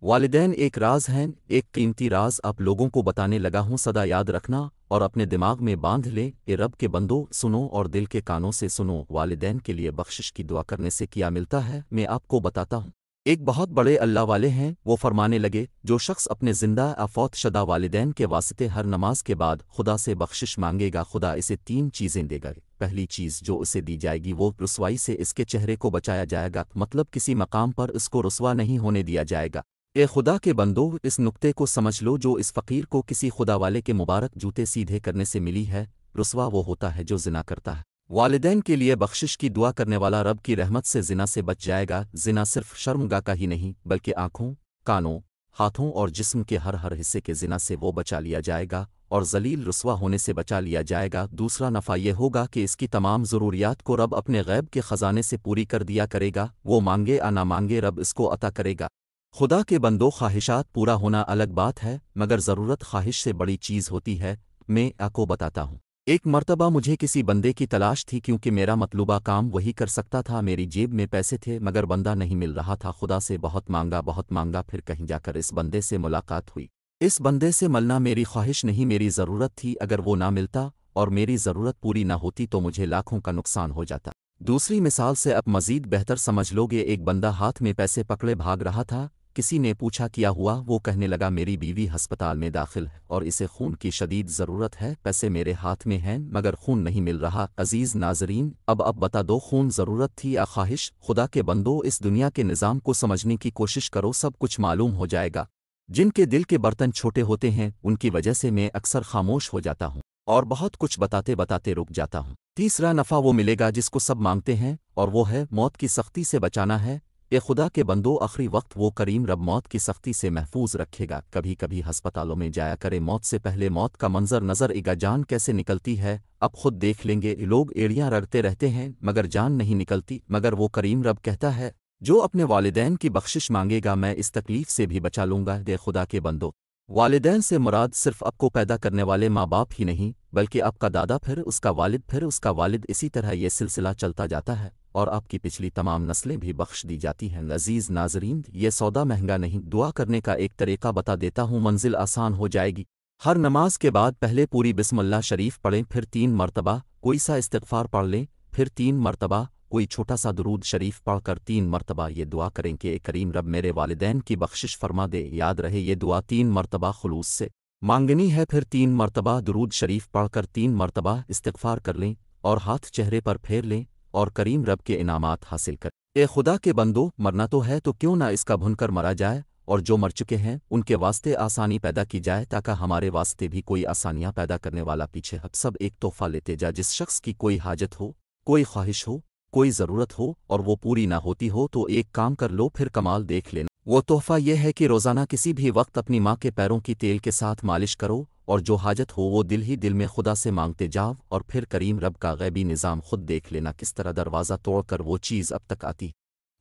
والدین ایک راز ہیں، ایک قیمتی راز آپ لوگوں کو بتانے لگا ہوں، سدا یاد رکھنا اور اپنے دماغ میں باندھ لے۔ اے رب کے بندو، سنو اور دل کے کانوں سے سنو، والدین کے لیے بخشش کی دعا کرنے سے کیا ملتا ہے میں آپ کو بتاتا ہوں۔ ایک بہت بڑے اللہ والے ہیں، وہ فرمانے لگے، جو شخص اپنے زندہ فوت شدہ والدین کے واسطے ہر نماز کے بعد خدا سے بخشش مانگے گا، خدا اسے تین چیزیں دے گا۔ پہلی چیز جو اسے دی جائے گی وہ رسوائی سے اس کے چہرے کو بچایا جائے گا، مطلب کسی مقام پر اس کو رسوا نہیں ہونے دیا جائے گا۔ اے خدا کے بندو، اس نقطے کو سمجھ لو، جو اس فقیر کو کسی خدا والے کے مبارک جوتے سیدھے کرنے سے ملی ہے، رسوا وہ ہوتا ہے جو زنا کرتا ہے۔ والدین کے لیے بخشش کی دعا کرنے والا رب کی رحمت سے زنا سے بچ جائے گا۔ زنا صرف شرمگاہ کا ہی نہیں بلکہ آنکھوں، کانوں، ہاتھوں اور جسم کے ہر حصے کے زنا سے وہ بچا لیا جائے گا اور ذلیل رسوا ہونے سے بچا لیا جائے گا۔ دوسرا نفع یہ ہوگا کہ اس کی تمام ضروریات کو رب اپنے غیب کے خزانے سے پوری کر دیا کرے گا، وہ مانگے یا نہ مانگے رب اس کو عطا کرے گا۔ خدا کے بندو، خواہشات پورا ہونا الگ بات ہے، مگر ضرورت خواہش سے بڑی چیز ہوتی ہے۔ میں آپ کو بتاتا ہوں، ایک مرتبہ مجھے کسی بندے کی تلاش تھی، کیونکہ میرا مطلوبہ کام وہی کر سکتا تھا، میری جیب میں پیسے تھے مگر بندہ نہیں مل رہا تھا۔ خدا سے بہت مانگا، پھر کہیں جا کر اس بندے سے ملاقات ہوئی۔ اس بندے سے ملنا میری خواہش نہیں، میری ضرورت تھی، اگر وہ نہ ملتا اور میری ضرورت پوری نہ ہوتی تو مجھے لاکھوں کا نقصان ہو جاتا۔ دوسری مثال سے اب مزید بہتر سمجھ لو گے، ایک بندہ ہاتھ میں پیسے پکڑے بھاگ رہا تھا، کسی نے پوچھا کیا ہوا، وہ کہنے لگا میری بیوی ہسپتال میں داخل ہے اور اسے خون کی شدید ضرورت ہے، پیسے میرے ہاتھ میں ہیں مگر خون نہیں مل رہا۔ عزیز ناظرین، اب بتا دو، خون ضرورت تھی یا خواہش؟ خدا کے بندو، اس دنیا کے نظام کو سمجھنے کی کوشش کرو، سب کچھ معلوم ہو جائے گا۔ جن کے دل کے برتن چھوٹے ہوتے ہیں ان کی وجہ سے میں اکثر خاموش ہو جاتا ہوں اور بہت کچھ بتاتے بتاتے رک جاتا ہوں۔ تیسرا نفع وہ ملے گا جس کو سب مانگتے ہیں، اور وہ ہے موت کی سختی سے بچانا ہے۔ اے خدا کے بندو، آخری وقت وہ کریم رب موت کی سختی سے محفوظ رکھے گا۔ کبھی کبھی ہسپتالوں میں جایا کرے، موت سے پہلے موت کا منظر نظر آئے گا، جان کیسے نکلتی ہے اب خود دیکھ لیں گے۔ لوگ ایڑیاں رگڑتے رہتے ہیں مگر جان نہیں نکلتی، مگر وہ کریم رب کہتا ہے جو اپنے والدین کی بخشش مانگے گا میں اس تکلیف سے بھی بچا لوں گا۔ اے خدا کے بندو، والدین سے مراد صرف آپ کو پیدا کرنے والے ماں باپ ہی نہیں بلکہ آپ کا دادا، پھر اس کا والد، پھر اس کا والد، اسی طرح یہ سلسلہ چلتا جاتا ہے اور آپ کی پچھلی تمام نسلیں بھی بخش دی جاتی ہیں۔ عزیز ناظرین، یہ سودا مہنگا نہیں، دعا کرنے کا ایک طریقہ بتا دیتا ہوں، منزل آسان ہو جائے گی۔ ہر نماز کے بعد پہلے پوری بسم اللہ شریف پڑھیں، پھر 3 مرتبہ کوئی سا استغفار پڑھ لیں، پھر 3 مرتبہ کوئی چھوٹا سا درود شریف پڑھ کر 3 مرتبہ یہ دعا کریں کہ اے کریم رب میرے والدین کی بخشش فرما دے۔ یاد رہے یہ دعا 3 مرتبہ خلوص سے مانگنی ہے، پھر 3 مرتبہ درود شریف پڑھ کر 3 مرتبہ استغفار کر لیں اور ہاتھ چہرے پر پھیر لیں اور کریم رب کے انعامات حاصل کریں۔ اے خدا کے بندو، مرنا تو ہے تو کیوں نہ اس کا بھن کر مرا جائے، اور جو مر چکے ہیں ان کے واسطے آسانی پیدا کی جائے، تاکہ ہمارے واسطے بھی کوئی آسانیاں پیدا کرنے والا پیچھے ہٹ سب ایک تحفہ لیتے جا۔ جس شخص کی کوئی حاجت ہو، کوئی خواہش ہو، کوئی ضرورت ہو اور وہ پوری نہ ہوتی ہو تو ایک کام کر لو، پھر کمال دیکھ لینا۔ وہ تحفہ یہ ہے کہ روزانہ کسی بھی وقت اپنی ماں کے پیروں کی تیل کے ساتھ مالش کرو، اور جو حاجت ہو وہ دل ہی دل میں خدا سے مانگتے جاؤ، اور پھر کریم رب کا غیبی نظام خود دیکھ لینا کس طرح دروازہ توڑ کر وہ چیز اب تک آتی۔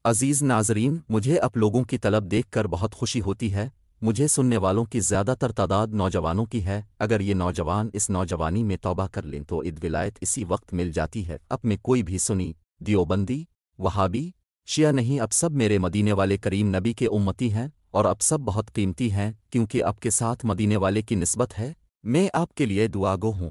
عزیز ناظرین، مجھے آپ لوگوں کی طلب دیکھ کر بہت خوشی ہوتی ہے۔ مجھے سننے والوں کی زیادہ تر تعداد نوجوانوں کی ہے۔ اگر یہ نوجوان اس نوجوانی میں توبہ کر لیں تو عید ولایت اسی وقت مل جاتی ہے۔ اب میں کوئی بھی سنی، دیوبندی، وہابی، شیعہ نہیں، اب سب میرے مدینے والے کریم نبی کے امتی ہیں، اور اب سب بہت قیمتی ہیں کیونکہ آپ کے ساتھ مدینے والے کی نسبت ہے۔ میں آپ کے لیے دعا گو ہوں۔